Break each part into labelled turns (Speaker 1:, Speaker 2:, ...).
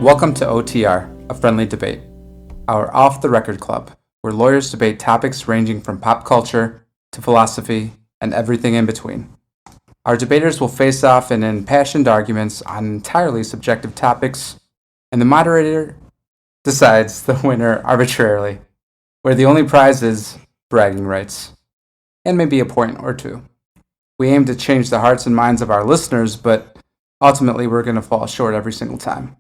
Speaker 1: Welcome to OTR, a friendly debate, our off-the-record club, where lawyers debate topics ranging from pop culture to philosophy and everything in between. Our debaters will face off in impassioned arguments on entirely subjective topics, and the moderator decides the winner arbitrarily, where the only prize is bragging rights, and maybe a point or two. We aim to change the hearts and minds of our listeners, but ultimately we're going to fall short every single time.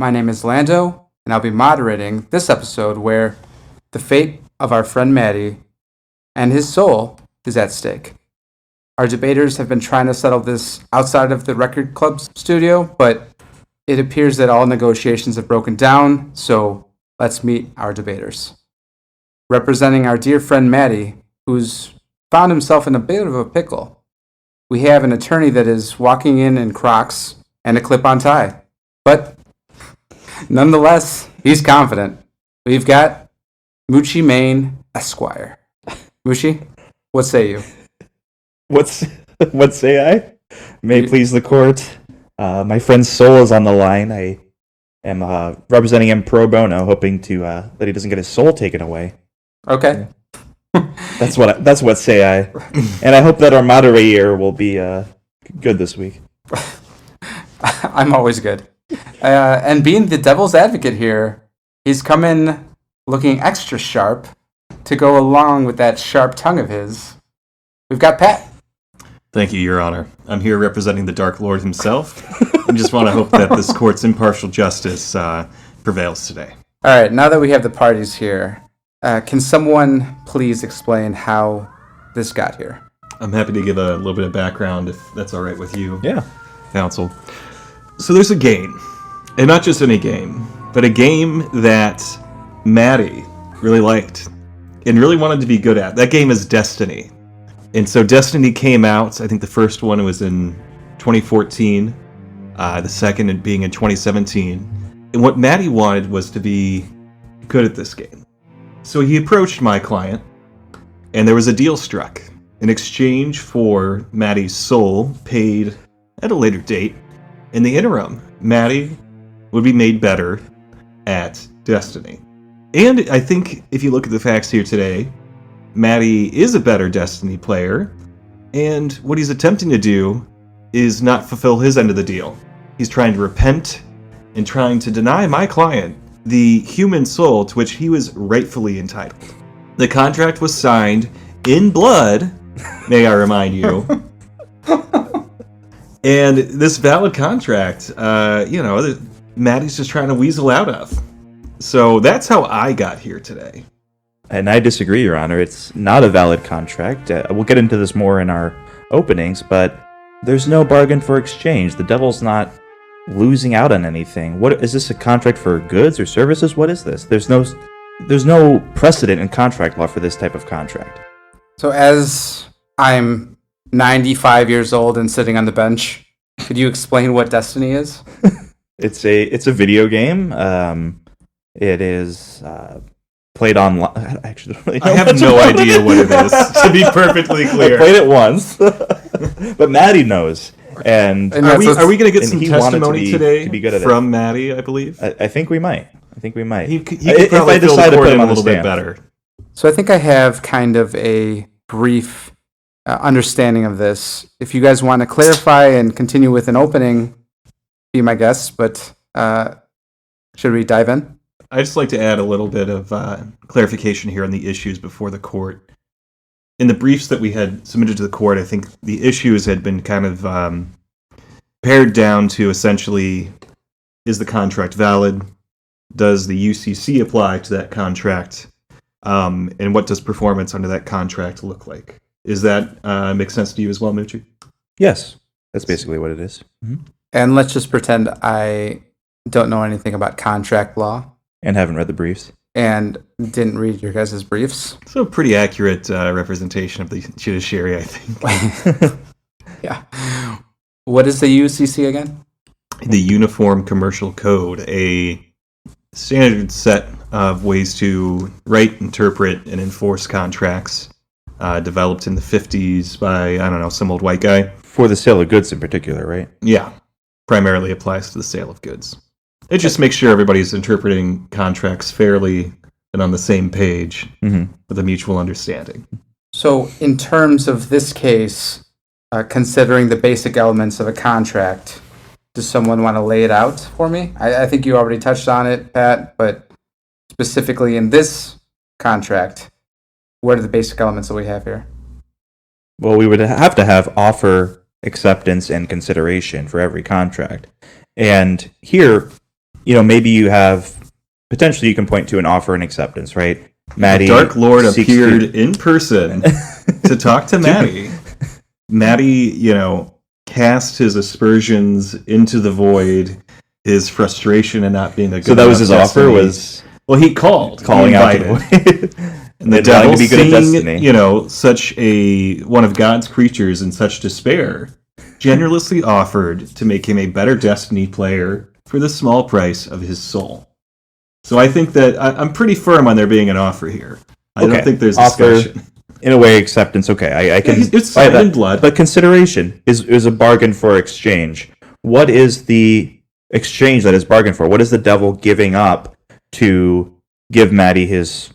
Speaker 1: My name is Lando, and I'll be moderating this episode where the fate of our friend Matty and his soul is at stake. Our debaters have been trying to settle this outside of the Record Club's studio, but it appears that all negotiations have broken down, so let's meet our debaters. Representing our dear friend Matty, who's found himself in a bit of a pickle, we have an attorney that is walking in Crocs and a clip-on tie. But nonetheless, he's confident. We've got Mucci Maine Esquire. Mucci, what say you?
Speaker 2: What say I? May it please the court. My friend's soul is on the line. I am representing him pro bono, hoping to that he doesn't get his soul taken away.
Speaker 1: Okay.
Speaker 2: That's what say I. And I hope that our moderator will be good this week.
Speaker 1: I'm always good. And being the devil's advocate here, he's come in looking extra sharp to go along with that sharp tongue of his. We've got Pat.
Speaker 3: Thank you, Your Honor. I'm here representing the Dark Lord himself. I just want to hope that this court's impartial justice prevails today.
Speaker 1: All right, now that we have the parties here, can someone please explain how this got here?
Speaker 3: I'm happy to give a little bit of background, if that's all right with you,
Speaker 2: Yeah.
Speaker 3: counsel. So there's a game, and not just any game, but a game that Matty really liked and really wanted to be good at. That game is Destiny. And so Destiny came out, I think the first one was in 2014, the second being in 2017. And what Matty wanted was to be good at this game. So he approached my client, and there was a deal struck. In exchange for Matty's soul paid at a later date, in the interim, Matty would be made better at Destiny. And I think if you look at the facts here today, Matty is a better Destiny player, and what he's attempting to do is not fulfill his end of the deal. He's trying to repent and trying to deny my client the human soul to which he was rightfully entitled. The contract was signed in blood, may I remind you. And this valid contract, Matty's just trying to weasel out of. So that's how I got here today.
Speaker 2: And I disagree, Your Honor. It's not a valid contract. We'll get into this more in our openings, but there's no bargain for exchange. The devil's not losing out on anything. What is this, a contract for goods or services? What is this? There's no precedent in contract law for this type of contract.
Speaker 1: So as I'm 95 years old and sitting on the bench, could you explain what Destiny is?
Speaker 2: It's a video game. It is played online. Actually,
Speaker 3: I have no idea what it is, to be perfectly clear.
Speaker 2: I played it once, but Matty knows. And
Speaker 3: are we going to get some testimony today
Speaker 2: to be good at
Speaker 3: from Matty, I believe?
Speaker 2: I think we might. He could
Speaker 3: if probably
Speaker 2: I decide to put him
Speaker 3: a
Speaker 2: on
Speaker 3: little
Speaker 2: the
Speaker 3: bit
Speaker 2: stand.
Speaker 3: better.
Speaker 1: So I think I have kind of a brief understanding of this. If you guys want to clarify and continue with an opening, be my guest, but should we dive in?
Speaker 3: I'd just like to add a little bit of clarification here on the issues before the court. In the briefs that we had submitted to the court, I think the issues had been kind of pared down to essentially, is the contract valid? Does the UCC apply to that contract? And what does performance under that contract look like? Is that make sense to you as well, Mucci?
Speaker 2: Yes, that's basically what it is. Mm-hmm.
Speaker 1: And let's just pretend I don't know anything about contract law.
Speaker 2: And haven't read the briefs.
Speaker 1: And didn't read your guys' briefs.
Speaker 3: So pretty accurate representation of the judiciary, I think.
Speaker 1: Yeah. What is the UCC again?
Speaker 3: The Uniform Commercial Code, a standard set of ways to write, interpret, and enforce contracts developed in the 50s by, some old white guy.
Speaker 2: For the sale of goods in particular, right?
Speaker 3: Yeah. Primarily applies to the sale of goods. It just makes sure everybody's interpreting contracts fairly and on the same page with a mutual understanding.
Speaker 1: So in terms of this case, considering the basic elements of a contract, does someone want to lay it out for me? I think you already touched on it, Pat, but specifically in this contract, what are the basic elements that we have here?
Speaker 2: Well, we would have to have offer, acceptance, and consideration for every contract. And here, maybe you have, potentially you can point to an offer and acceptance, right? Matty,
Speaker 3: the Dark Lord appeared in person to talk to Matty. Matty, cast his aspersions into the void, his frustration in not being a good
Speaker 2: So that was his
Speaker 3: Destiny.
Speaker 2: offer was...
Speaker 3: Well, he called.
Speaker 2: Calling out
Speaker 3: invited.
Speaker 2: the void.
Speaker 3: And the
Speaker 2: They'd like
Speaker 3: devil,
Speaker 2: to be good at
Speaker 3: seeing,
Speaker 2: Destiny.
Speaker 3: such one of God's creatures in such despair, generously offered to make him a better Destiny player for the small price of his soul. So I think that I'm pretty firm on there being an offer here. I don't think there's discussion.
Speaker 2: In a way, acceptance, okay. I can
Speaker 3: it's
Speaker 2: buy
Speaker 3: signed
Speaker 2: that.
Speaker 3: in blood.
Speaker 2: But consideration is a bargain for exchange. What is the exchange that is bargained for? What is the devil giving up to give Matty his,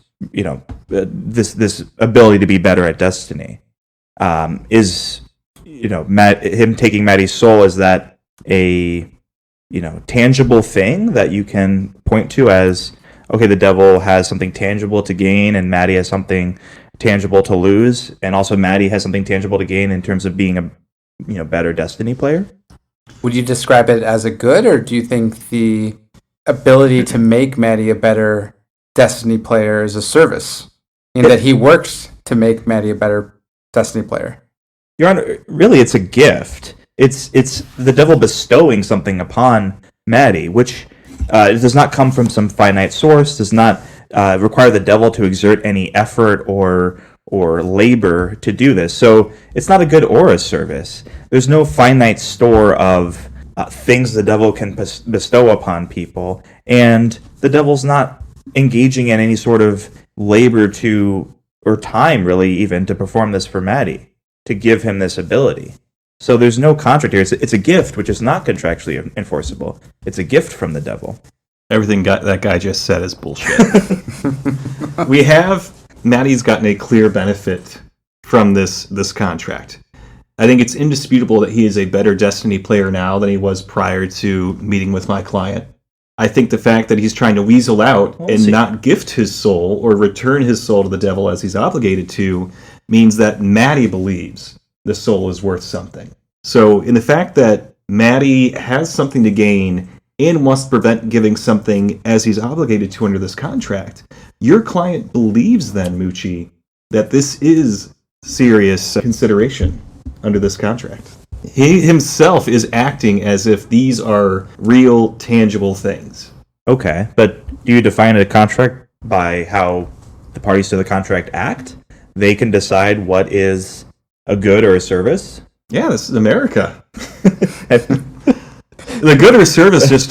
Speaker 2: this ability to be better at Destiny? Him taking Matty's soul, is that a tangible thing that you can point to as, okay, the devil has something tangible to gain and Matty has something tangible to lose, and also Matty has something tangible to gain in terms of being a better Destiny player?
Speaker 1: Would you describe it as a good, or do you think the ability to make Matty a better Destiny player is a service, in that he works to make Matty a better Destiny player?
Speaker 2: Your Honor, really, it's a gift. It's the devil bestowing something upon Matty, which does not come from some finite source, does not require the devil to exert any effort or labor to do this. So it's not a good or a service. There's no finite store of things the devil can bestow upon people, and the devil's not engaging in any sort of labor or time, really, even, to perform this for Matty, to give him this ability. So there's no contract here. It's a gift, which is not contractually enforceable. It's a gift from the devil.
Speaker 3: Everything that guy just said is bullshit. Matty's gotten a clear benefit from this contract. I think it's indisputable that he is a better Destiny player now than he was prior to meeting with my client. I think the fact that he's trying to weasel out not gift his soul or return his soul to the devil as he's obligated to means that Matty believes the soul is worth something. So in the fact that Matty has something to gain and must prevent giving something as he's obligated to under this contract, your client believes then, Mucci, that this is serious consideration under this contract. He himself is acting as if these are real, tangible things.
Speaker 2: Okay, but do you define a contract by how the parties to the contract act? They can decide what is a good or a service?
Speaker 3: Yeah, this is America. The good or service just,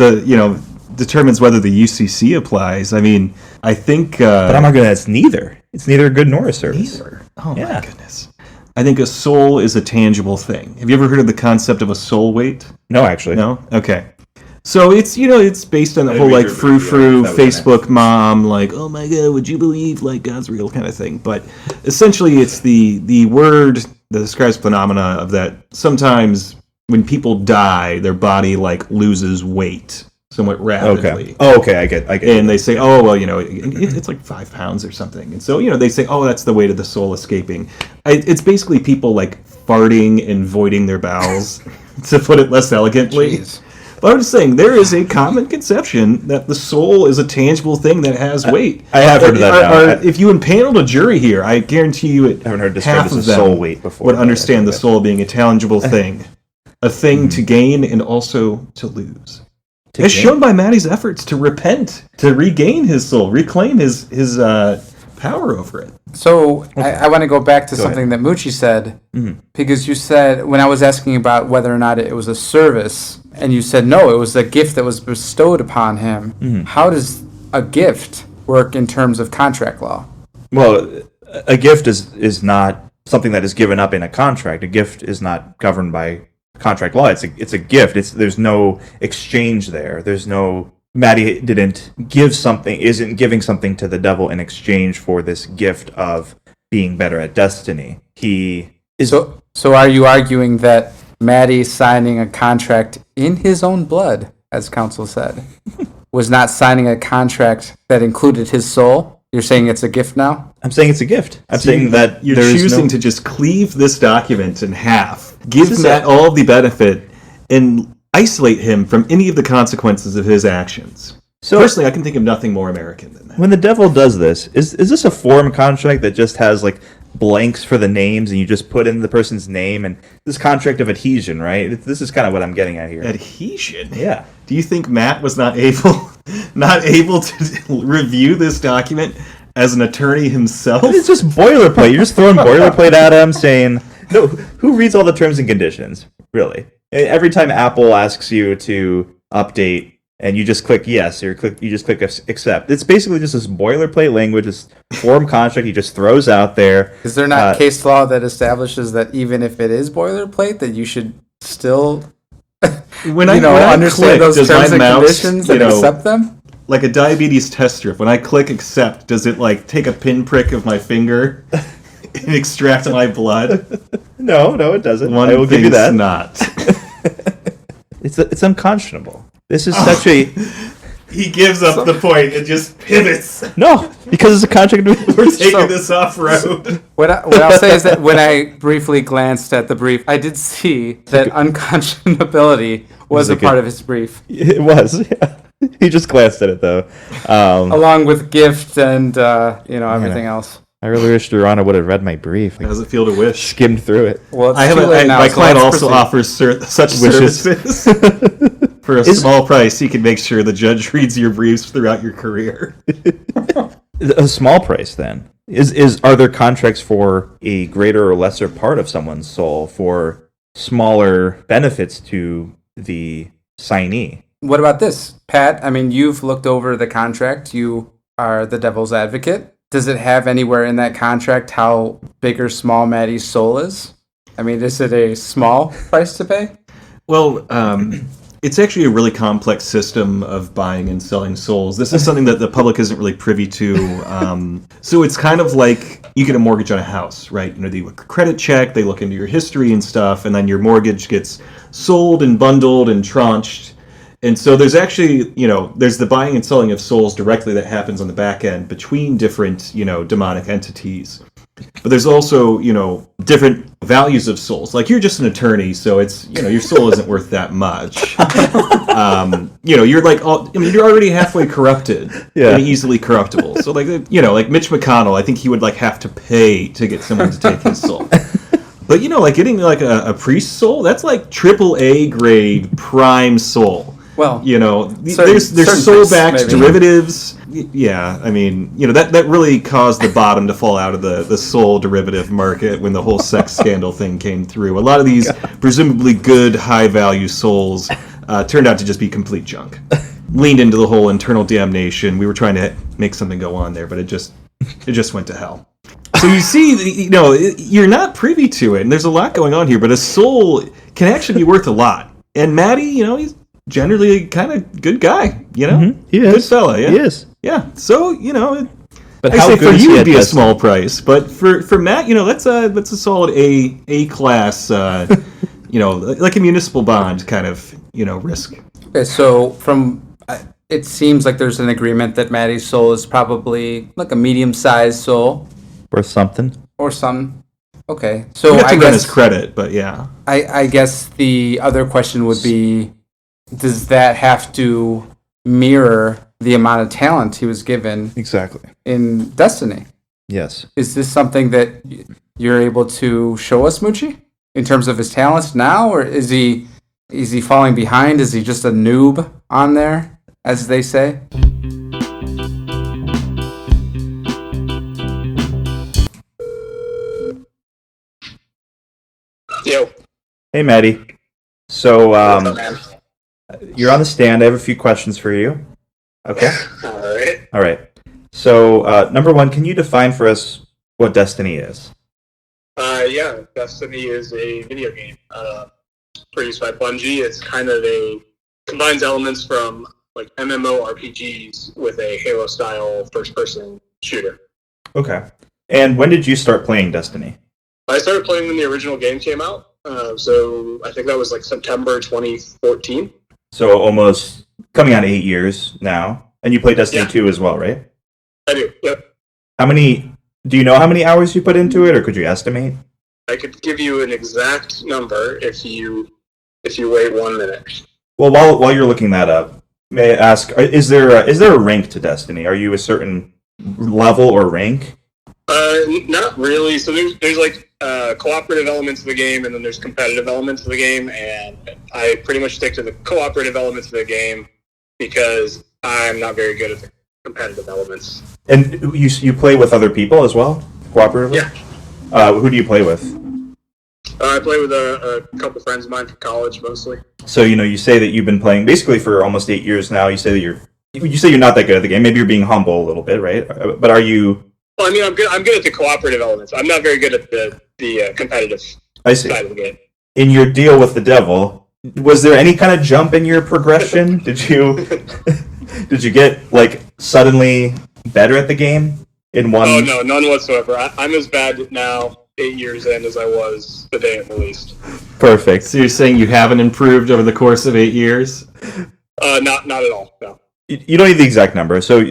Speaker 3: determines whether the UCC applies. I mean, I think...
Speaker 2: but I'm arguing that it's neither. It's neither a good nor a service.
Speaker 3: Neither? Oh, my goodness. I think a soul is a tangible thing. Have you ever heard of the concept of a soul weight?
Speaker 2: No, actually.
Speaker 3: No? Okay. So it's, it's based on the whole, frou-frou Facebook mom, oh my God, would you believe, God's real kind of thing. But essentially it's the word that describes phenomena of that sometimes when people die, their body, loses weight somewhat rapidly.
Speaker 2: Okay. Oh, okay, I get it.
Speaker 3: And they say, oh, well, it's 5 pounds or something. And so, they say, oh, that's the weight of the soul escaping. It's basically people, farting and voiding their bowels, to put it less elegantly.
Speaker 1: Jeez.
Speaker 3: But I'm just saying, there is a common conception that the soul is a tangible thing that has weight.
Speaker 2: I have heard of that.
Speaker 3: If you impaneled a jury here, I guarantee you
Speaker 2: I haven't heard
Speaker 3: half
Speaker 2: described
Speaker 3: of
Speaker 2: as a
Speaker 3: them
Speaker 2: soul weight before.
Speaker 3: would understand the soul being a tangible thing. A thing to gain and also to lose. As shown by Matty's efforts to repent, to regain his soul, reclaim his power over it.
Speaker 1: So I want to go back to something that Mucci said, because you said, when I was asking about whether or not it was a service, and you said no, it was a gift that was bestowed upon him. How does a gift work in terms of contract law?
Speaker 2: Well, a gift is not something that is given up in a contract. A gift is not governed by contract law. It's a gift. There's no exchange there. There's no Matty isn't giving something to the devil in exchange for this gift of being better at Destiny. He is.
Speaker 1: So are you arguing that Matty signing a contract in his own blood, as counsel said, was not signing a contract that included his soul? You're saying it's a gift now?
Speaker 2: I'm saying it's a gift. I'm saying that
Speaker 3: you're choosing to just cleave this document in half, give Matt all the benefit, and isolate him from any of the consequences of his actions. So, personally, I can think of nothing more American than that.
Speaker 2: When the devil does this, is this a form contract that just has like blanks for the names and you just put in the person's name, and this contract of adhesion, right? This is kind of what I'm getting at here.
Speaker 3: Adhesion?
Speaker 2: Yeah.
Speaker 3: Do you think Matt was not able to review this document as an attorney himself?
Speaker 2: It's just boilerplate. You're just throwing boilerplate at him saying, no, who reads all the terms and conditions, really? Every time Apple asks you to update and you just click yes or you just click accept, it's basically just this boilerplate language, this form contract he just throws out there.
Speaker 1: Is there not case law that establishes that even if it is boilerplate, that you should still
Speaker 3: when I
Speaker 1: understand
Speaker 3: click,
Speaker 1: those
Speaker 3: does
Speaker 1: terms
Speaker 3: my
Speaker 1: and
Speaker 3: mouse,
Speaker 1: conditions and accept them?
Speaker 3: Like a diabetes test strip, when I click accept, does it like take a pinprick of my finger and extract my blood?
Speaker 2: No, it doesn't.
Speaker 3: I will give you that.
Speaker 2: Not. It's unconscionable. This is such a.
Speaker 3: He gives up the point and just pivots.
Speaker 2: No, because it's a contract.
Speaker 3: We're taking this off road.
Speaker 1: What I'll say is that when I briefly glanced at the brief, I did see that unconscionability was a part of his brief.
Speaker 2: It was. Yeah. He just glanced at it though,
Speaker 1: along with gift and everything else.
Speaker 2: I really wish Your Honor would have read my brief.
Speaker 3: How does it feel to wish?
Speaker 2: Skimmed through it.
Speaker 1: Well, my
Speaker 3: client also offers such
Speaker 2: wishes.
Speaker 3: Services. For a small price, he can make sure the judge reads your briefs throughout your career.
Speaker 2: A small price, then. Are there contracts for a greater or lesser part of someone's soul for smaller benefits to the signee?
Speaker 1: What about this, Pat? I mean, you've looked over the contract. You are the devil's advocate. Does it have anywhere in that contract how big or small Matty's soul is? I mean, is it a small price to pay?
Speaker 3: Well, it's actually a really complex system of buying and selling souls. This is something that the public isn't really privy to. So it's kind of like you get a mortgage on a house, right? They do a credit check, they look into your history and stuff, and then your mortgage gets sold and bundled and tranched. And so there's actually, there's the buying and selling of souls directly that happens on the back end between different, demonic entities. But there's also, different values of souls. Like you're just an attorney, so it's, your soul isn't worth that much. You're like, you're already halfway corrupted and easily corruptible. So like, like Mitch McConnell, I think he would like have to pay to get someone to take his soul. But like getting like a priest soul, that's like AAA grade prime soul.
Speaker 1: Well,
Speaker 3: there's soul-backed derivatives. Yeah, I mean, that really caused the bottom to fall out of the soul derivative market when the whole sex scandal thing came through. A lot of these presumably good, high-value souls turned out to just be complete junk. Leaned into the whole internal damnation. We were trying to make something go on there, but it just went to hell. So you see, you're not privy to it, and there's a lot going on here. But a soul can actually be worth a lot. And Matty, he's generally kind of good guy,
Speaker 2: He is.
Speaker 3: Good fella, yeah.
Speaker 2: He is.
Speaker 3: Yeah. So,
Speaker 2: but
Speaker 3: I
Speaker 2: how
Speaker 3: say
Speaker 2: good
Speaker 3: for
Speaker 2: is
Speaker 3: you
Speaker 2: he
Speaker 3: it'd
Speaker 2: at
Speaker 3: be a
Speaker 2: Destiny?
Speaker 3: small price, but for Matt, that's a solid A class, like a municipal bond kind of, risk.
Speaker 1: Okay, so from it seems like there's an agreement that Matty's soul is probably like a medium-sized soul.
Speaker 2: Worth something.
Speaker 1: Or some. Okay, so
Speaker 3: You have to
Speaker 1: I
Speaker 3: run
Speaker 1: guess
Speaker 3: his credit, but yeah.
Speaker 1: I guess the other question would be, does that have to mirror the amount of talent he was given
Speaker 2: Exactly.
Speaker 1: in Destiny?
Speaker 2: Yes.
Speaker 1: Is this something that you're able to show us, Mucci, in terms of his talents now, or is he falling behind? Is he just a noob on there, as they say?
Speaker 4: Yo.
Speaker 2: Hey, Matty. So, you're on the stand. I have a few questions for you. Okay?
Speaker 4: All
Speaker 2: right. So, number one, can you define for us what Destiny is?
Speaker 4: Yeah, Destiny is a video game produced by Bungie. It's kind of combines elements from like MMORPGs with a Halo-style first-person shooter.
Speaker 2: Okay. And when did you start playing Destiny?
Speaker 4: I started playing when the original game came out, so I think that was like September 2014.
Speaker 2: So almost coming on 8 years now. And you play Destiny 2 as well, right?
Speaker 4: I do, yep.
Speaker 2: Do you know how many hours you put into it, or could you estimate?
Speaker 4: I could give you an exact number if you wait 1 minute.
Speaker 2: Well, while you're looking that up, may I ask, is there a rank to Destiny? Are you a certain level or rank?
Speaker 4: Not really. So there's like cooperative elements of the game, and then there's competitive elements of the game, and I pretty much stick to the cooperative elements of the game because I'm not very good at the competitive elements.
Speaker 2: And you play with other people as well, cooperatively?
Speaker 4: Yeah.
Speaker 2: Who do you play with?
Speaker 4: I play with a couple friends of mine from college, mostly.
Speaker 2: So you say that you've been playing basically for almost 8 years now. You say that you're not that good at the game. Maybe you're being humble a little bit, right? But are you?
Speaker 4: Well, I mean, I'm good at the cooperative elements. I'm not very good at the competitive side of the game.
Speaker 2: In your deal with the devil, was there any kind of jump in your progression? Did you get like suddenly better at the game in one?
Speaker 4: Oh no, none whatsoever. I'm as bad now, 8 years in, as I was the day it released.
Speaker 2: Perfect.
Speaker 3: So you're saying you haven't improved over the course of 8 years?
Speaker 4: Not at all. No.
Speaker 2: You don't need the exact number. So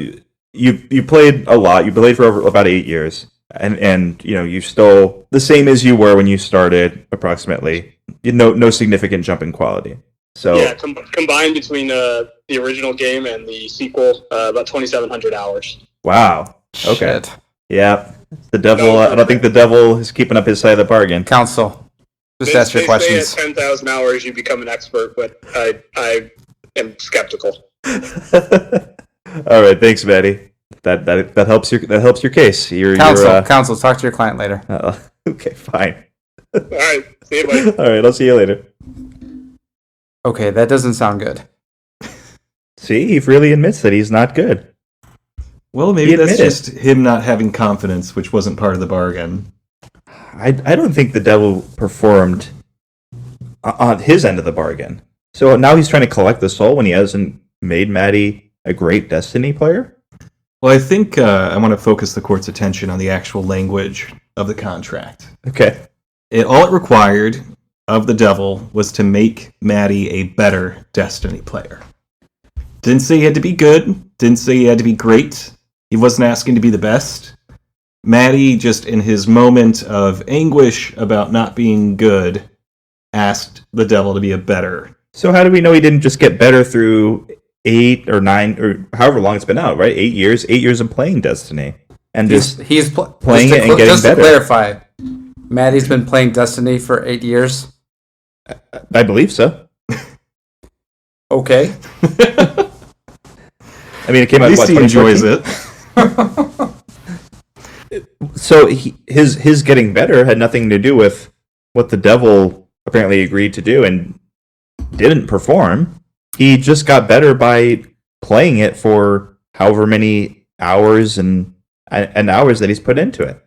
Speaker 2: you played a lot. You played for over about 8 years, and you're still the same as you were when you started, approximately. No significant jump in quality. So
Speaker 4: yeah, combined between the original game and the sequel, about 2,700 hours.
Speaker 2: Wow. Okay.
Speaker 1: Shit.
Speaker 2: Yeah. The devil. I don't think the devil is keeping up his side of the bargain.
Speaker 1: Counsel, just ask your questions.
Speaker 4: Say at 10,000 hours you become an expert, but I am skeptical.
Speaker 2: All right, thanks, Matty. That helps your case.
Speaker 1: Counsel, talk to your client later.
Speaker 2: Okay, fine.
Speaker 4: All right, see you, buddy.
Speaker 2: All right, I'll see you later.
Speaker 1: Okay, that doesn't sound good.
Speaker 2: See, he freely admits that he's not good.
Speaker 3: Well, maybe that's just him not having confidence, which wasn't part of the bargain.
Speaker 2: I don't think the devil performed on his end of the bargain. So now he's trying to collect the soul when he hasn't made Matty a great Destiny player?
Speaker 3: Well, I think I want to focus the court's attention on the actual language of the contract.
Speaker 2: Okay.
Speaker 3: All it required of the devil was to make Matty a better Destiny player. Didn't say he had to be good. Didn't say he had to be great. He wasn't asking to be the best. Matty, just in his moment of anguish about not being good, asked the devil to be a better.
Speaker 2: So how do we know he didn't just get better through 8 or 9 or however long it's been out, right? 8 years. 8 years of playing Destiny. And
Speaker 1: He's
Speaker 2: playing it and getting
Speaker 1: just
Speaker 2: better.
Speaker 1: Just to clarify, Matty's been playing Destiny for 8 years?
Speaker 2: I believe so.
Speaker 1: Okay.
Speaker 2: I mean, it came
Speaker 3: At
Speaker 2: out,
Speaker 3: least he enjoys it.
Speaker 2: So his getting better had nothing to do with what the devil apparently agreed to do and didn't perform. He just got better by playing it for however many hours and hours that he's put into it.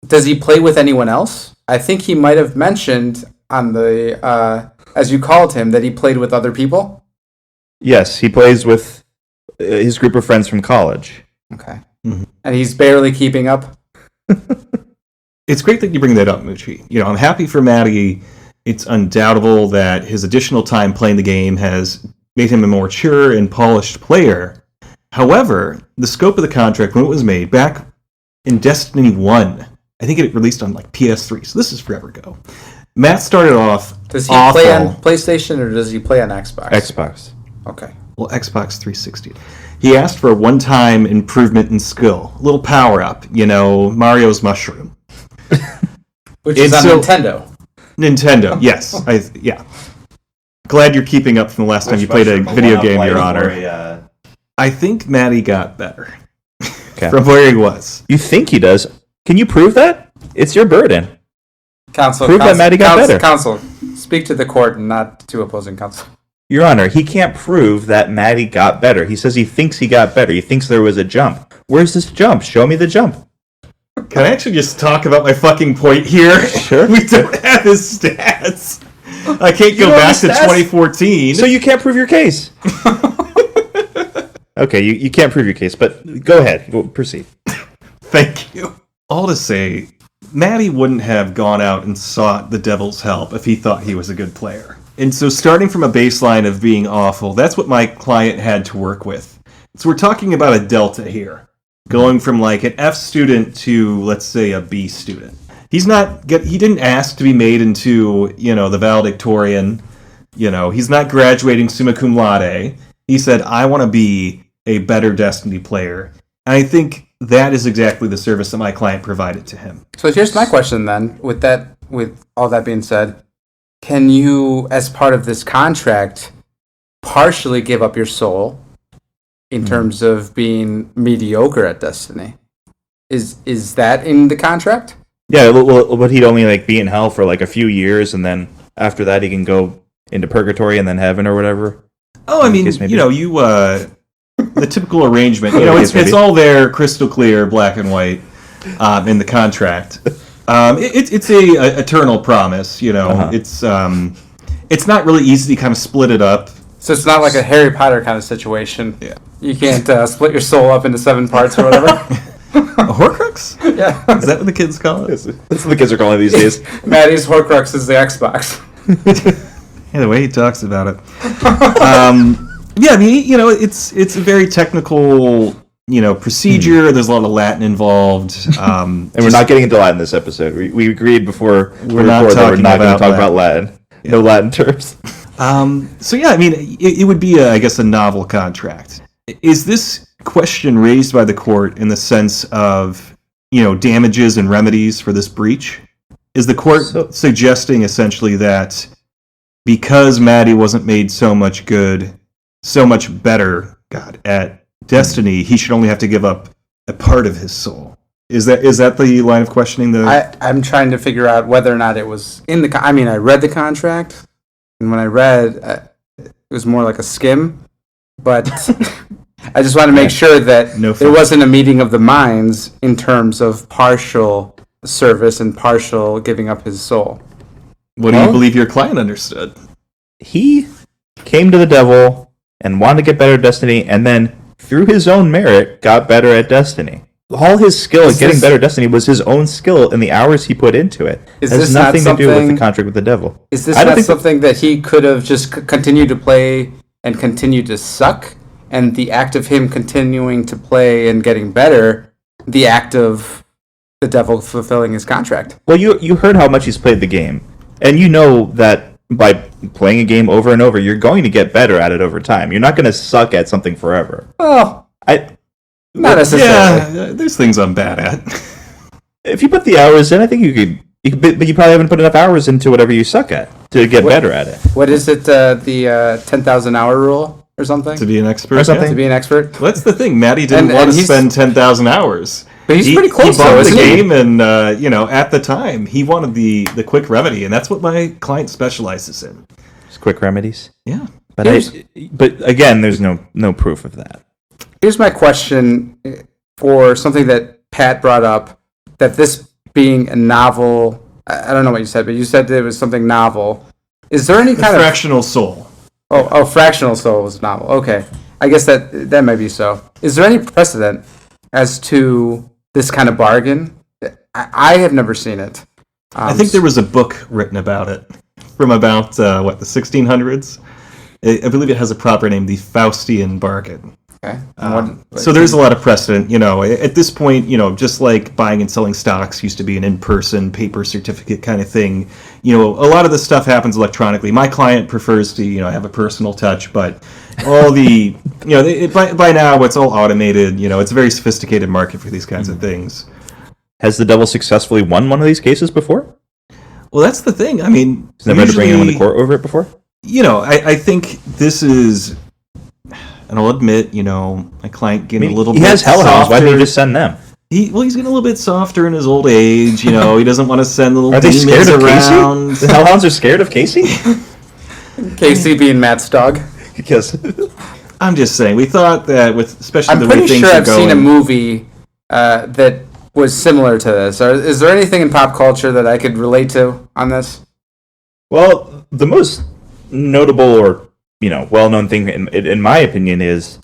Speaker 1: Does he play with anyone else? I think he might have mentioned on the as you called him that he played with other people.
Speaker 2: Yes, he plays with his group of friends from college.
Speaker 1: Okay. Mm-hmm. And he's barely keeping up?
Speaker 3: It's great that you bring that up, Mucci. I'm happy for Matty. It's undoubtable that his additional time playing the game has made him a more mature and polished player. However, the scope of the contract, when it was made, back in Destiny 1, I think it released on PS3, so this is forever ago. Matt started off
Speaker 1: Does he
Speaker 3: awful.
Speaker 1: play on PlayStation or does he play on Xbox?
Speaker 2: Xbox.
Speaker 1: Okay.
Speaker 3: Well, Xbox 360. He asked for a one-time improvement in skill, a little power-up, Mario's mushroom.
Speaker 1: Which is on Nintendo.
Speaker 3: Nintendo, yes. Yeah. Glad you're keeping up from the last time you played a video game, Your Honor. I think Matty got better from where he was.
Speaker 2: You think he does? Can you prove that? It's your burden.
Speaker 1: Prove
Speaker 2: that Matty got better.
Speaker 1: Counsel, speak to the court and not to opposing counsel.
Speaker 2: Your Honor, he can't prove that Matty got better. He says he thinks he got better. He thinks there was a jump. Where's this jump? Show me the jump.
Speaker 3: Can I actually just talk about my fucking point here?
Speaker 2: Sure.
Speaker 3: We don't have his stats. I can't go
Speaker 2: know
Speaker 3: back
Speaker 2: the
Speaker 3: to
Speaker 2: stats?
Speaker 3: 2014.
Speaker 2: So you can't prove your case. Okay, you can't prove your case, but go ahead. Proceed.
Speaker 3: Thank you. All to say, Matty wouldn't have gone out and sought the devil's help if he thought he was a good player. And so starting from a baseline of being awful, that's what my client had to work with. So we're talking about a delta here. Going from like an F student to, let's say, a B student. He didn't ask to be made into, the valedictorian. He's not graduating summa cum laude. He said, I want to be a better Destiny player. And I think that is exactly the service that my client provided to him.
Speaker 1: So here's my question then. With all that being said, can you, as part of this contract, partially give up your soul in terms of being mediocre at Destiny? Is that in the contract?
Speaker 2: Yeah, but he'd only be in hell for a few years, and then after that he can go into purgatory and then heaven or whatever.
Speaker 3: Oh, I mean, the typical arrangement. It's all there, crystal clear, black and white, in the contract. It's a eternal promise. It's not really easy to kind of split it up.
Speaker 1: So it's not like a Harry Potter kind of situation.
Speaker 3: Yeah.
Speaker 1: You can't split your soul up into 7 parts or whatever.
Speaker 3: A Horcrux?
Speaker 1: Yeah.
Speaker 3: Is that what the kids call it?
Speaker 2: That's what the kids are calling it these days.
Speaker 1: Matty's Horcrux is the Xbox.
Speaker 3: Yeah, the way he talks about it. Yeah, I mean, it's a very technical, procedure. There's a lot of Latin involved.
Speaker 2: And we're not getting into Latin this episode. We agreed before
Speaker 3: we're not going to
Speaker 2: talk about Latin. Yeah. No Latin terms.
Speaker 3: So yeah, I mean, it would be, I guess, a novel contract. Is this question raised by the court in the sense of, damages and remedies for this breach? Is the court suggesting essentially that because Matty wasn't made so much better, at Destiny, he should only have to give up a part of his soul? Is that the line of questioning?
Speaker 1: I'm trying to figure out whether or not it was in the. I mean, I read the contract, and when I read, it was more like a skim. But I just want to make sure that there wasn't a meeting of the minds in terms of partial service and partial giving up his soul.
Speaker 3: What do you believe your client understood?
Speaker 2: He came to the devil and wanted to get better at Destiny, and then through his own merit got better at Destiny. All his skill at getting better at Destiny was his own skill and the hours he put into it. It has nothing to do with the contract with the devil.
Speaker 1: Is this not something that he could have just continued to play and continued to suck? And the act of him continuing to play and getting better, the act of the devil fulfilling his contract?
Speaker 2: Well, you heard how much he's played the game. And you know that by playing a game over and over, you're going to get better at it over time. You're not going to suck at something forever.
Speaker 1: Oh, not necessarily.
Speaker 3: Yeah, there's things I'm bad at.
Speaker 2: If you put the hours in, I think you could, but you probably haven't put enough hours into whatever you suck at to get better at it.
Speaker 1: What is it, the 10,000 hour rule or something?
Speaker 3: To be an expert?
Speaker 2: Or something.
Speaker 1: To be an expert?
Speaker 3: Well, that's the thing. Matty didn't want to spend 10,000 hours.
Speaker 1: But he's pretty close,
Speaker 3: he bought
Speaker 1: though,
Speaker 3: the game, and at the time, he wanted the quick remedy, and that's what my client specializes in.
Speaker 2: Just quick remedies.
Speaker 3: Yeah,
Speaker 2: but again, there's no proof of that.
Speaker 1: Here's my question for something that Pat brought up, that this being a novel, I don't know what you said, but you said that it was something novel. Is there any kind of
Speaker 3: fractional soul?
Speaker 1: Oh, fractional soul was novel. Okay, I guess that might be so. Is there any precedent as to this kind of bargain? I have never seen it.
Speaker 3: I think there was a book written about it from about the 1600s. I believe it has a proper name, the Faustian bargain.
Speaker 1: Okay.
Speaker 3: So there's a lot of precedent. At this point, just like buying and selling stocks used to be an in-person paper certificate kind of thing. A lot of this stuff happens electronically. My client prefers to, have a personal touch, but all the, by now it's all automated. It's a very sophisticated market for these kinds of things.
Speaker 2: Has the devil successfully won one of these cases before?
Speaker 3: Well, that's the thing. I mean,
Speaker 2: he's never had to bring anyone to court over it before.
Speaker 3: I think this is. And I'll admit, my client getting a little bit
Speaker 2: softer. He has hellhounds. Why didn't he just send them?
Speaker 3: He's getting a little bit softer in his old age. He doesn't want to send little
Speaker 2: demons
Speaker 3: demons
Speaker 2: around.
Speaker 3: Casey?
Speaker 2: The hellhounds are scared of Casey?
Speaker 1: Casey being Matt's dog?
Speaker 2: Because
Speaker 3: I'm just saying, we thought that especially the way things are going.
Speaker 1: I'm pretty sure I've seen a movie that was similar to this. Is there anything in pop culture that I could relate to on this?
Speaker 2: Well, the most notable or well-known thing in my opinion is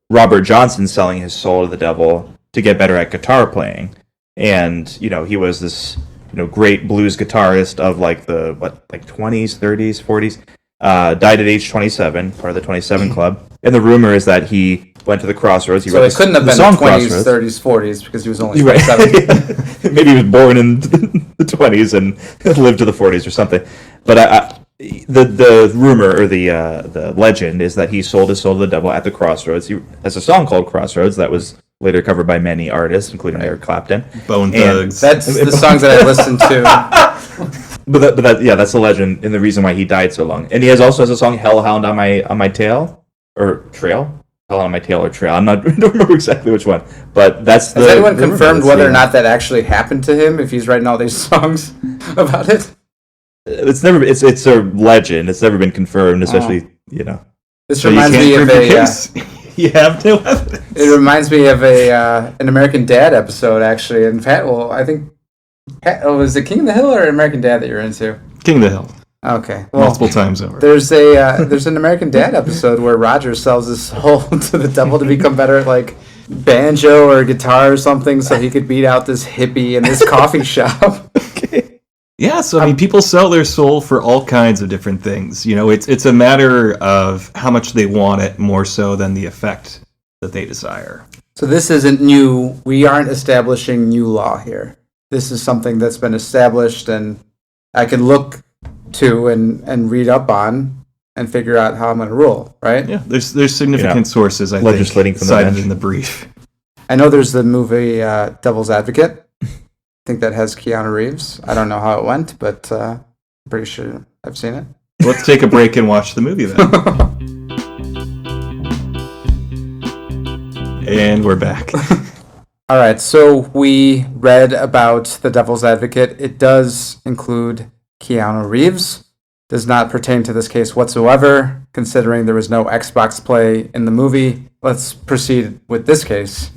Speaker 2: Robert Johnson selling his soul to the devil to get better at guitar playing. And he was this great blues guitarist of like the 20s, 30s, 40s. Died at age 27, part of the 27 Club. And the rumor is that he went to the Crossroads.
Speaker 1: So it couldn't have been the 20s, 30s, 40s because he was only 27.
Speaker 2: Maybe he was born in the 20s and lived to the 40s or something. But the rumor or the legend is that he sold his soul to the devil at the Crossroads. He has a song called Crossroads that was later covered by many artists, including Eric Clapton.
Speaker 3: Bone Thugs.
Speaker 1: That's the songs that I listened to.
Speaker 2: But that's the legend and the reason why he died so long. And he also has a song "Hellhound on my tail" or "Trail." Hell on my tail or trail. I don't remember exactly which one, but that's the.
Speaker 1: Has anyone confirmed whether or not that actually happened to him? If he's writing all these songs about it,
Speaker 2: it's a legend. It's never been confirmed, especially
Speaker 1: This reminds me of
Speaker 3: You have no evidence.
Speaker 1: It reminds me of an American Dad episode, actually. In fact, I think was it King of the Hill or American Dad that you're into?
Speaker 3: King of the Hill.
Speaker 1: Okay, well,
Speaker 3: multiple times over.
Speaker 1: There's an American Dad episode where Roger sells his soul to the devil to become better at like banjo or guitar or something, so he could beat out this hippie in this coffee shop.
Speaker 3: Okay. Yeah, so I mean, people sell their soul for all kinds of different things. It's a matter of how much they want it more so than the effect that they desire.
Speaker 1: So this isn't new. We aren't establishing new law here. This is something that's been established, and I can look to and read up on and figure out how I'm going to rule, right?
Speaker 3: Yeah, there's significant sources, I
Speaker 2: legislating
Speaker 3: think, cited in the brief.
Speaker 1: I know there's the movie Devil's Advocate. I think that has Keanu Reeves. I don't know how it went, but I'm pretty sure I've seen it.
Speaker 3: Let's take a break and watch the movie then. And we're back.
Speaker 1: All right, so we read about the Devil's Advocate. It does include Keanu Reeves. Does not pertain to this case whatsoever, considering there was no Xbox play in the movie. Let's proceed with this case.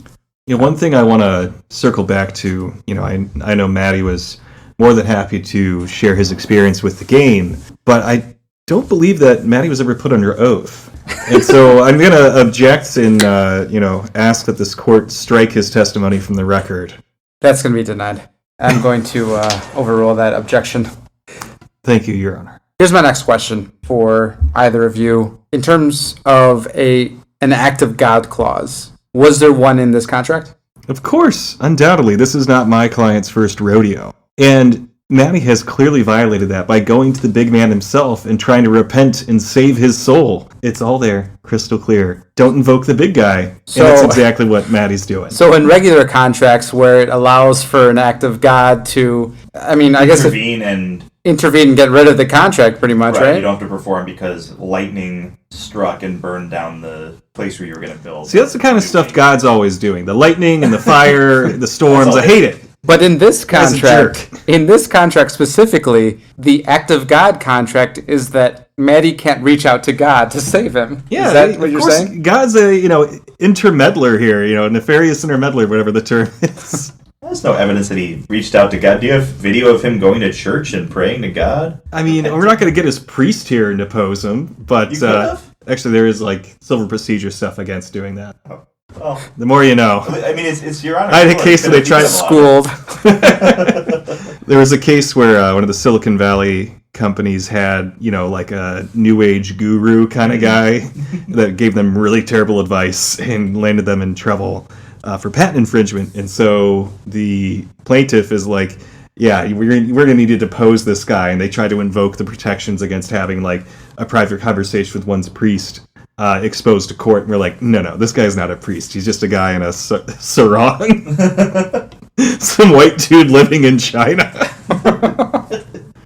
Speaker 3: One thing I want to circle back to, I know Matty was more than happy to share his experience with the game, but I don't believe that Matty was ever put under oath. And so I'm going to object and, ask that this court strike his testimony from the record.
Speaker 1: That's going to be denied. I'm going to overrule that objection.
Speaker 3: Thank you, Your Honor.
Speaker 1: Here's my next question for either of you. In terms of an act of God clause, was there one in this contract?
Speaker 3: Of course, undoubtedly. This is not my client's first rodeo. And Matty has clearly violated that by going to the big man himself and trying to repent and save his soul. It's all there, crystal clear. Don't invoke the big guy. And that's exactly what Matty's doing.
Speaker 1: So in regular contracts where it allows for an act of God to, intervene and get rid of the contract pretty much, right?
Speaker 2: You don't have to perform because lightning struck and burned down the place where you were going to build.
Speaker 3: See, that's the kind of stuff God's always doing. The lightning and the fire, the storms, I hate it.
Speaker 1: But in this contract specifically, the act of God contract is that Matty can't reach out to God to save him.
Speaker 3: Yeah,
Speaker 1: is that what you're saying?
Speaker 3: God's a intermeddler here, nefarious intermeddler, whatever the term is.
Speaker 2: There's no evidence that he reached out to God. Do you have video of him going to church and praying to God?
Speaker 3: I mean, we're not going to get his priest here and depose him, but actually there is civil procedure stuff against doing that.
Speaker 2: Oh. Well,
Speaker 3: the more you know.
Speaker 2: I mean, it's Your Honor.
Speaker 3: I had a case where they tried
Speaker 1: schooled.
Speaker 3: There was a case where one of the Silicon Valley companies had, a new age guru kind of guy that gave them really terrible advice and landed them in trouble for patent infringement. And so the plaintiff is like, yeah, we're going to need to depose this guy. And they try to invoke the protections against having a private conversation with one's priest exposed to court. And we're like, no, this guy's not a priest. He's just a guy in a sarong. Some white dude living in China.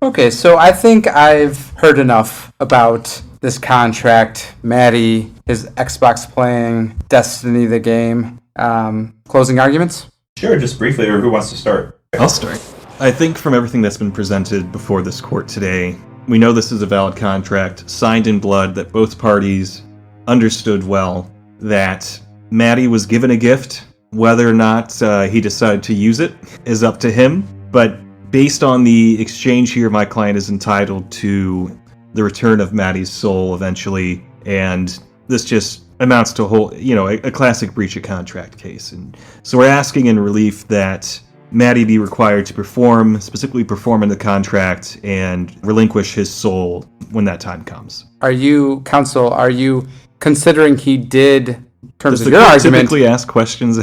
Speaker 1: Okay, so I think I've heard enough about this contract, Matty, his Xbox playing, Destiny the game. Closing arguments?
Speaker 2: Sure, just briefly, or who wants to start?
Speaker 3: I'll start. I think from everything that's been presented before this court today, we know this is a valid contract, signed in blood, that both parties understood well that Matty was given a gift. Whether or not he decided to use it is up to him. But based on the exchange here, my client is entitled to the return of Matty's soul eventually, and this just amounts to a classic breach of contract case. And so we're asking in relief that Matty be required to specifically perform in the contract and relinquish his soul when that time comes.
Speaker 1: Are you considering he did, in terms
Speaker 3: Does
Speaker 1: of
Speaker 3: the
Speaker 1: your
Speaker 3: court
Speaker 1: argument...
Speaker 3: typically ask questions?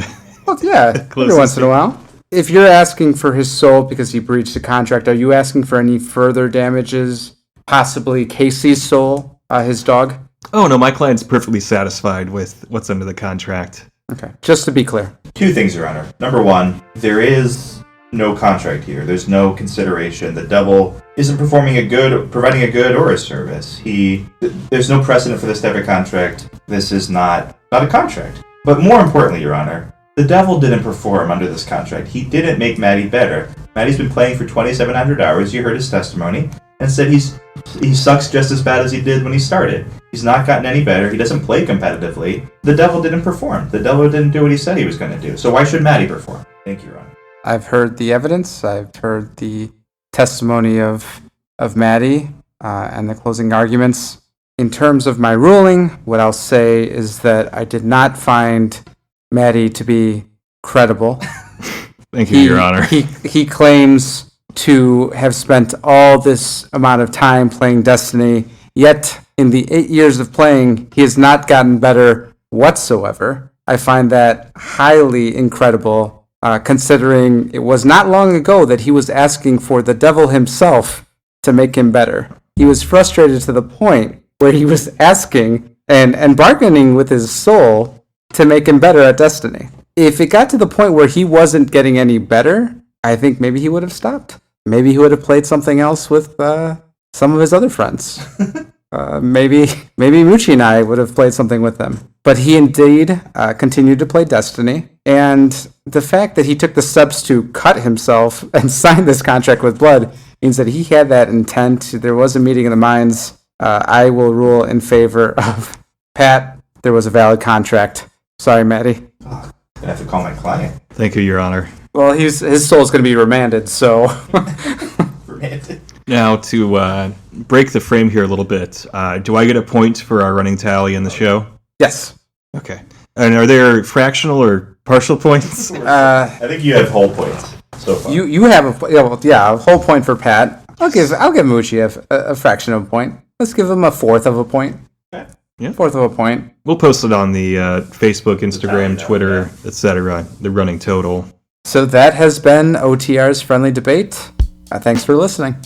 Speaker 1: Well, yeah, every
Speaker 3: Closest
Speaker 1: once in a while. If you're asking for his soul because he breached the contract, are you asking for any further damages? Possibly Casey's soul, his dog?
Speaker 3: Oh, no, my client's perfectly satisfied with what's under the contract.
Speaker 1: Okay, just to be clear.
Speaker 2: 2 things, Your Honor. Number 1, there is no contract here. There's no consideration. The devil isn't providing a good or a service. There's no precedent for this type of contract. This is not a contract. But more importantly, Your Honor, the devil didn't perform under this contract. He didn't make Matty better. Matty's been playing for 2,700 hours. You heard his testimony. And said he sucks just as bad as he did when he started. He's not gotten any better. He doesn't play competitively. The devil didn't perform. The devil didn't do what he said he was going to do. So why should Matty perform? Thank you, Your Honor.
Speaker 1: I've heard the evidence. I've heard the testimony of Matty and the closing arguments. In terms of my ruling, what I'll say is that I did not find Matty to be credible.
Speaker 3: Thank you, Your Honor.
Speaker 1: He claims to have spent all this amount of time playing Destiny, yet in the 8 years of playing, he has not gotten better whatsoever. I find that highly incredible, considering it was not long ago that he was asking for the devil himself to make him better. He was frustrated to the point where he was asking and bargaining with his soul to make him better at Destiny. If it got to the point where he wasn't getting any better, I think maybe he would have stopped. Maybe he would have played something else with some of his other friends. Maybe Mucci and I would have played something with them. But he indeed continued to play Destiny. And the fact that he took the steps to cut himself and sign this contract with blood means that he had that intent. There was a meeting of the minds. I will rule in favor of Pat. There was a valid contract. Sorry, Matty.
Speaker 2: I have to call my client.
Speaker 3: Thank you, Your Honor.
Speaker 1: Well, his soul's going to be remanded, so...
Speaker 2: Remanded.
Speaker 3: Now, to break the frame here a little bit, do I get a point for our running tally in the show?
Speaker 1: Yes.
Speaker 3: Okay. And are there fractional or partial points?
Speaker 2: I think you have whole points so far.
Speaker 1: You have a whole point for Pat. I'll give Mucci a fraction of a point. Let's give him a fourth of a point.
Speaker 2: Okay.
Speaker 3: Yeah.
Speaker 1: Fourth of a point.
Speaker 3: We'll post it on the Facebook, Instagram, Twitter, etc. The running total.
Speaker 1: So that has been OTR's Friendly Debate. Thanks for listening.